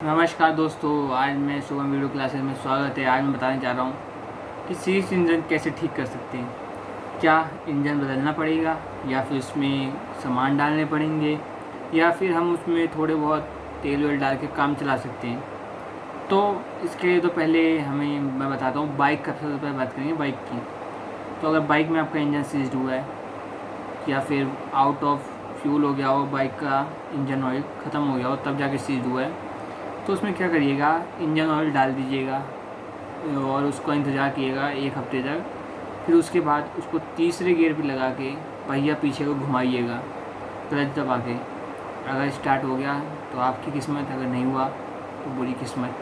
नमस्कार दोस्तों, आज मैं शुभम वीडियो क्लासेस में स्वागत है। आज मैं बताने जा रहा हूँ कि सीरीज इंजन कैसे ठीक कर सकते हैं। क्या इंजन बदलना पड़ेगा या फिर उसमें सामान डालने पड़ेंगे या फिर हम उसमें थोड़े बहुत तेल वेल डाल के काम चला सकते हैं। तो इसके लिए तो पहले मैं बताता हूँ बाइक का। सबसे पहले बात करेंगे बाइक की। तो अगर बाइक में आपका इंजन सीज्ड हुआ है या फिर आउट ऑफ फ्यूल हो गया हो, बाइक का इंजन ऑयल ख़त्म हो गया हो, तब जाके सीज्ड हुआ है, तो उसमें क्या करिएगा, इंजन ऑयल डाल दीजिएगा और उसको इंतज़ार कीजिएगा 1 हफ्ते तक। फिर उसके बाद उसको तीसरे गियर पे लगा के पहिया पीछे को घुमाइएगा क्लच दबा के। अगर स्टार्ट हो गया तो आपकी किस्मत, अगर नहीं हुआ तो बुरी किस्मत।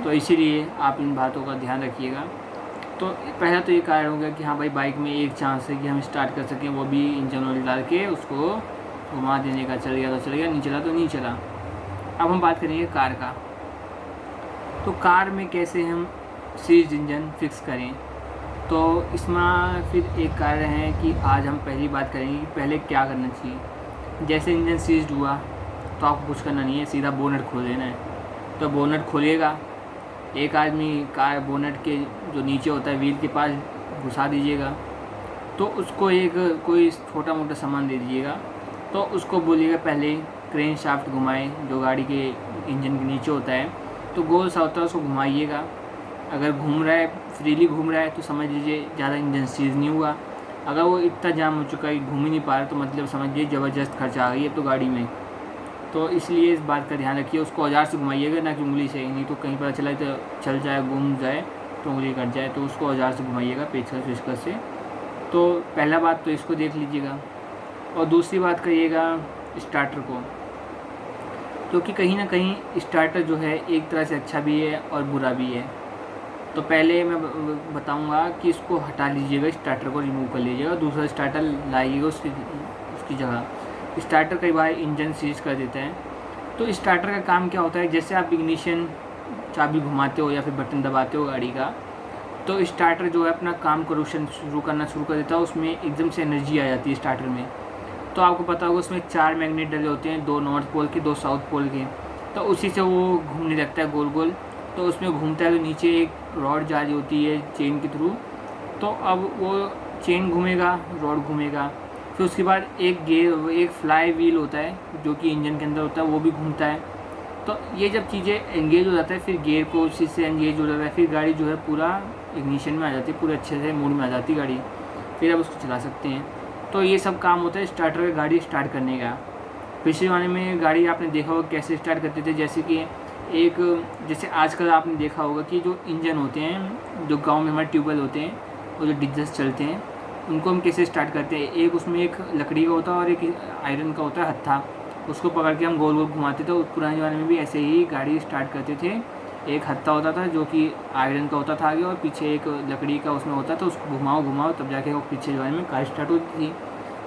तो इसीलिए आप इन बातों का ध्यान रखिएगा। तो पहला तो ये कारण हो गया कि हाँ भाई, बाइक में एक चांस है कि हम स्टार्ट कर सकें, वो भी इंजन ऑयल डाल के उसको घुमा देने का। चल गया तो चल गया, नहीं चला तो नहीं चला। अब हम बात करेंगे कार का। तो कार में कैसे हम सीज्ड इंजन फिक्स करें, तो इसमें फिर एक कारण है कि आज हम पहली बात करेंगे कि पहले क्या करना चाहिए। जैसे इंजन सीज्ड हुआ तो आपको कुछ करना नहीं है, सीधा बोनट खोल देना है। तो बोनट खोलिएगा, एक आदमी कार बोनट के जो नीचे होता है व्हील के पास घुसा दीजिएगा। तो उसको एक कोई छोटा मोटा सामान दे दीजिएगा। तो उसको बोलिएगा पहले क्रेन शाफ्ट घुमाए, जो गाड़ी के इंजन के नीचे होता है, तो गोल सा होता है, उसको घुमाइएगा। अगर घूम रहा है, फ्रीली घूम रहा है, तो समझ लीजिए ज़्यादा इंजन सीज नहीं हुआ। अगर वो इतना जाम हो चुका है घूम ही नहीं पा रहा, तो मतलब समझिए ज़बरदस्त खर्चा आ गई है तो गाड़ी में। तो इसलिए इस बात का ध्यान रखिए, उसको औजार से घुमाइएगा, ना कि उंगली से। नहीं तो कहीं पता चला तो चल जाए, घूम जाए तो उंगली कट जाए। तो उसको औजार से घुमाइएगा, पेचकस वेचकस से। तो पहला बात तो इसको देख लीजिएगा। और दूसरी बात करिएगा स्टार्टर को, क्योंकि कहीं ना कहीं स्टार्टर जो है एक तरह से अच्छा भी है और बुरा भी है। तो पहले मैं बताऊंगा कि इसको हटा लीजिएगा, स्टार्टर को रिमूव कर लीजिएगा, दूसरा स्टार्टर लाइएगा उसकी जगह। स्टार्टर कई बार इंजन सीज कर देता है। तो स्टार्टर का काम क्या होता है, जैसे आप इग्निशन चाबी घुमाते हो या फिर बटन दबाते हो गाड़ी का, तो स्टार्टर जो है अपना काम शुरू करना शुरू कर देता है। उसमें एकदम से एनर्जी आ जाती है स्टार्टर में। तो आपको पता होगा उसमें 4 मैग्नेट डले होते हैं, 2 नॉर्थ पोल के, 2 साउथ पोल के। तो उसी से वो घूमने लगता है गोल गोल। तो उसमें घूमता है तो नीचे एक रॉड जारी होती है चेन के थ्रू। तो अब वो चेन घूमेगा, रॉड घूमेगा। फिर उसके बाद एक फ्लाई व्हील होता है जो कि इंजन के अंदर होता है, वो भी घूमता है। तो ये जब चीज़ें एंगेज हो जाता है, फिर गियर को उसी से एंगेज हो जाता है, फिर गाड़ी जो है पूरा इग्निशन में आ जाती है, पूरे अच्छे से मूड में आ जाती है गाड़ी। फिर आप उसको चला सकते हैं। तो ये सब काम होता है स्टार्टर का, गाड़ी स्टार्ट करने का। पिछले ज़माने में गाड़ी आपने देखा होगा कैसे स्टार्ट करते थे, जैसे आजकल आपने देखा होगा कि जो इंजन होते हैं, जो गांव में हमारे ट्यूबवेल होते हैं, वो जो डीजल चलते हैं, उनको हम कैसे स्टार्ट करते हैं। एक उसमें एक लकड़ी का होता है और एक आयरन का होता है हत्था, उसको पकड़ के हम गोल गोल घुमाते थे। पुराने ज़माने में भी ऐसे ही गाड़ी स्टार्ट करते थे। एक हत्था होता था जो कि आयरन का होता था आगे, और पीछे एक लकड़ी का उसमें होता था, उसको घुमाओ तब जाके वो पीछे ज़माने में कार स्टार्ट होती थी।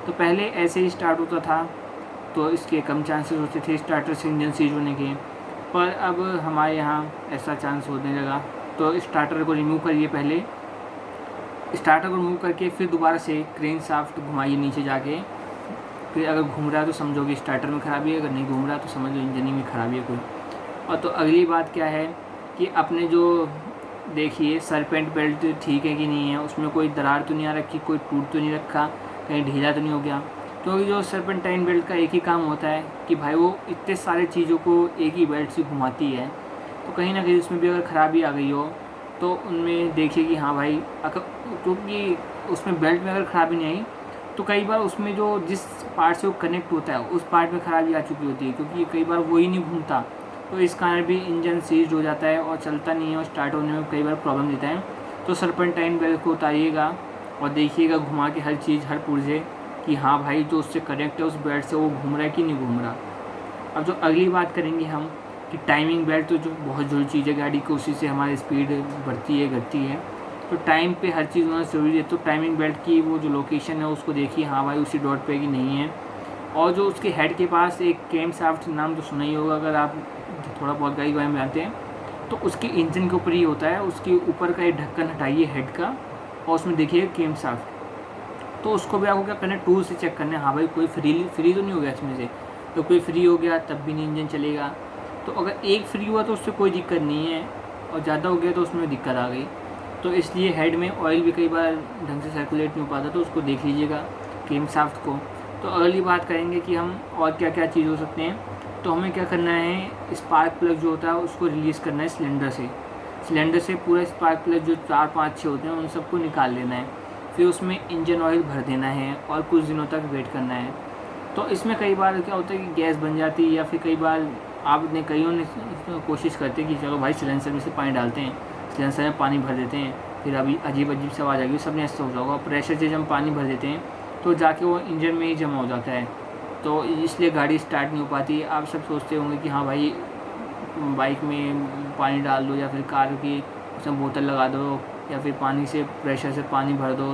तो पहले ऐसे ही स्टार्ट होता था, तो इसके कम चांसेस होते थे स्टार्टर से इंजन सीज होने के। पर अब हमारे यहाँ ऐसा चांस होने लगा। तो स्टार्टर को रिमूव करिए, पहले स्टार्टर को रिमूव करके फिर दोबारा से क्रेन शाफ्ट घुमाइए नीचे जाके। फिर अगर घूम रहा है तो समझो कि स्टार्टर में ख़राबी है, अगर नहीं घूम रहा तो समझ लो इंजन में ख़राबी है कोई। और तो अगली बात क्या है कि अपने जो देखिए सरपेंट बेल्ट ठीक है कि नहीं है, उसमें कोई दरार तो नहीं आ रखी, कोई टूट तो नहीं रखा, कहीं ढीला तो नहीं हो गया। क्योंकि जो सरपेंटाइन बेल्ट का एक ही काम होता है कि भाई वो इतने सारे चीज़ों को एक ही बेल्ट से घुमाती है। तो कहीं ना कहीं उसमें भी अगर ख़राबी आ गई हो तो उनमें देखिए कि हाँ भाई, क्योंकि उसमें बेल्ट में अगर ख़राबी नहीं आई तो कई बार उसमें जो जिस पार्ट से वो कनेक्ट होता है उस पार्ट में ख़राबी आ चुकी होती है, क्योंकि कई बार वो ही नहीं घूमता। तो इस कारण भी इंजन सीज हो जाता है और चलता नहीं है और स्टार्ट होने में कई बार प्रॉब्लम देता है। तो सरपेंटाइन बेल्ट को उतारिएगा और देखिएगा घुमा के हर चीज़, हर पुर्जे, कि हाँ भाई जो उससे कनेक्ट है उस बेल्ट से वो घूम रहा है कि नहीं घूम रहा। अब जो अगली बात करेंगे हम कि टाइमिंग बेल्ट, तो जो बहुत ज़रूरी चीज़ है गाड़ी की, उसी से हमारी स्पीड बढ़ती है घटती है। तो टाइम पे हर चीज़ होना ज़रूरी है। तो टाइमिंग बेल्ट की वो जो लोकेशन है उसको देखिए, हाँ भाई उसी डॉट पे कि नहीं है। और जो उसके हेड के पास एक कैम शाफ्ट, नाम तो सुना ही होगा अगर आप थोड़ा बहुत गाड़ी के बारे में जानते हैं, तो उसके इंजन के ऊपर ही होता है। उसके ऊपर का एक ढक्कन हटाइए हेड का और उसमें देखिए कैम शाफ्ट। तो उसको भी आपको क्या करना है, टूल से चेक करना है, हाँ भाई कोई फ्री तो नहीं हो गया इसमें से। तो कोई फ्री हो गया तब भी नहीं इंजन चलेगा। तो अगर एक फ्री हुआ तो उससे कोई दिक्कत नहीं है, और ज़्यादा हो गया तो उसमें दिक्कत आ गई। तो इसलिए हेड में ऑयल भी कई बार ढंग से सर्कुलेट नहीं हो पाता, तो उसको देख लीजिएगा क्रीम शाफ्ट को। तो अगली बात करेंगे कि हम और क्या क्या चीज़ हो सकते हैं। तो हमें क्या करना है, स्पार्क प्लग जो होता है उसको रिलीज़ करना है सिलेंडर से पूरा स्पार्क प्लग जो 4 5 6 होते हैं उन सबको निकाल लेना है। फिर उसमें इंजन ऑयल भर देना है और कुछ दिनों तक वेट करना है। तो इसमें कई बार क्या होता है कि गैस बन जाती है, या फिर कई बार आपने कईयों ने कोशिश करते हैं कि चलो भाई सिलेंडर में से पानी डालते हैं, सिलेंडर में पानी भर देते हैं, फिर अभी अजीब से आवाज़ आएगी, सबने ऐसा सोचा होगा। प्रेशर से जब हम पानी भर देते हैं तो जाके वो इंजन में ही जमा हो जाता है, तो इसलिए गाड़ी स्टार्ट नहीं हो पाती। आप सब सोचते होंगे कि हाँ भाई बाइक में पानी डाल दो, या फिर कार की उसमें बोतल लगा दो, या फिर पानी से प्रेशर से पानी भर दो,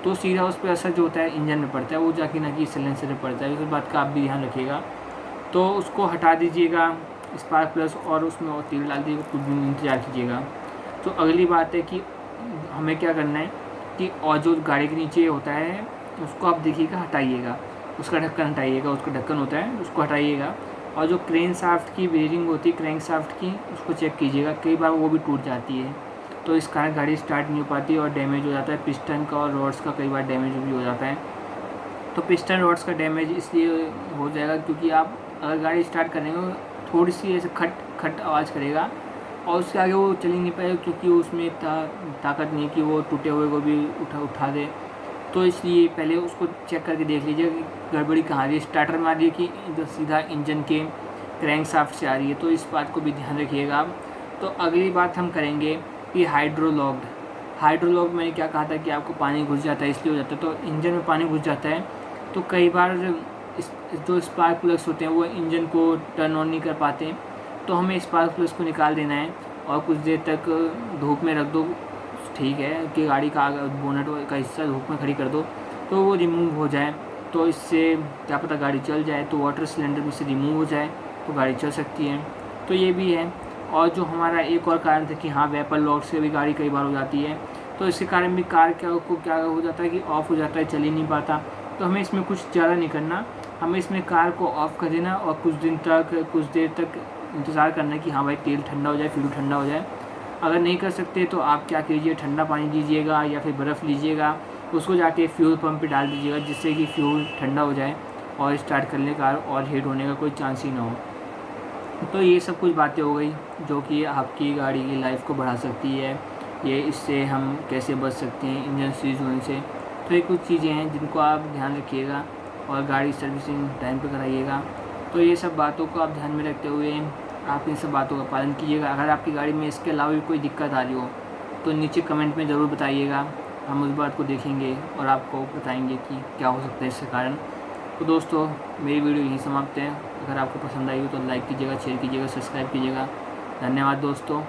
तो सीधा उस पर असर जो होता है इंजन में पड़ता है, वो जाके ना कि सिलेंडर में पड़ता है। इस बात का आप भी ध्यान रखिएगा। तो उसको हटा दीजिएगा स्पार्क प्लस, और उसमें और तेल डाल दीजिएगा, कुछ दिन इंतजार कीजिएगा। तो अगली बात है कि हमें क्या करना है कि और जो गाड़ी के नीचे होता है उसको आप देखिएगा, हटाइएगा, उसका ढक्कन हटाइएगा, उसका ढक्कन होता है उसको हटाइएगा। और जो क्रेन शाफ्ट की बेरिंग होती है क्रैंक शाफ्ट की, उसको चेक कीजिएगा, कई बार वो भी टूट जाती है, तो इस कारण गाड़ी स्टार्ट नहीं हो पाती और डैमेज हो जाता है। पिस्टन का और रॉड्स का कई बार डैमेज भी हो जाता है। तो पिस्टन रॉड्स का डैमेज इसलिए हो जाएगा क्योंकि आप अगर गाड़ी स्टार्ट करेंगे थोड़ी सी ऐसे खट खट आवाज़ करेगा, और उसके आगे वो चल ही नहीं पाएगा, क्योंकि उसमें ताकत नहीं कि वो टूटे हुए को भी उठा दे। तो इसलिए पहले उसको चेक करके देख लीजिए कि गड़बड़ी कहाँ आ रही है। स्टार्टर मारिए कि जो सीधा इंजन के क्रैंक शाफ्ट से आ रही है, तो इस बात को भी ध्यान रखिएगा आप। तो अगली बात हम करेंगे कि हाइड्रोलॉक मैंने क्या कहा था कि आपको पानी घुस जाता है, इसलिए हो जाता है। तो इंजन में पानी घुस जाता है, तो कई बार जो स्पार्क प्लग्स होते हैं वो इंजन को टर्न ऑन नहीं कर पाते, तो हमें स्पार्क प्लग्स को निकाल देना है और कुछ देर तक धूप में रख दो। ठीक है कि गाड़ी का बोनट का हिस्सा धूप में खड़ी कर दो तो वो रिमूव हो जाए, तो इससे क्या पता गाड़ी चल जाए, तो वाटर सिलेंडर में से रिमूव हो जाए तो गाड़ी चल सकती है। तो ये भी है। और जो हमारा एक और कारण था कि हाँ वेपर लॉक से भी गाड़ी कई बार हो जाती है, तो इसके कारण भी कार क्या हो जाता है कि ऑफ़ हो जाता है, चल ही नहीं पाता। तो हमें इसमें कुछ ज़्यादा नहीं करना, हमें इसमें कार को ऑफ़ कर देना और कुछ देर तक इंतज़ार करना कि हाँ भाई तेल ठंडा हो जाए, फ्यूल ठंडा हो जाए। अगर नहीं कर सकते तो आप क्या कीजिए, ठंडा पानी लीजिएगा या फिर बर्फ़ लीजिएगा, उसको जाके फ्यूल पंप पे डाल दीजिएगा, जिससे कि फ्यूल ठंडा हो जाए और स्टार्ट करने कार और हीट होने का कोई चांस ही ना हो। तो ये सब कुछ बातें हो गई जो कि आपकी गाड़ी की लाइफ को बढ़ा सकती है। ये इससे हम कैसे बच सकते हैं इंजन सीज होने से। तो ये कुछ चीज़ें हैं जिनको आप ध्यान रखिएगा और गाड़ी सर्विसिंग टाइम पे कराइएगा। तो ये सब बातों को आप ध्यान में रखते हुए आप इन सब बातों का पालन कीजिएगा। अगर आपकी गाड़ी में इसके अलावा भी कोई दिक्कत आ रही हो तो नीचे कमेंट में ज़रूर बताइएगा, हम उस बात को देखेंगे और आपको बताएंगे कि क्या हो सकता है इसके कारण। तो दोस्तों मेरी वीडियो यहीं समाप्त है। अगर आपको पसंद आई हो तो लाइक कीजिएगा, शेयर कीजिएगा, सब्सक्राइब कीजिएगा। धन्यवाद दोस्तों।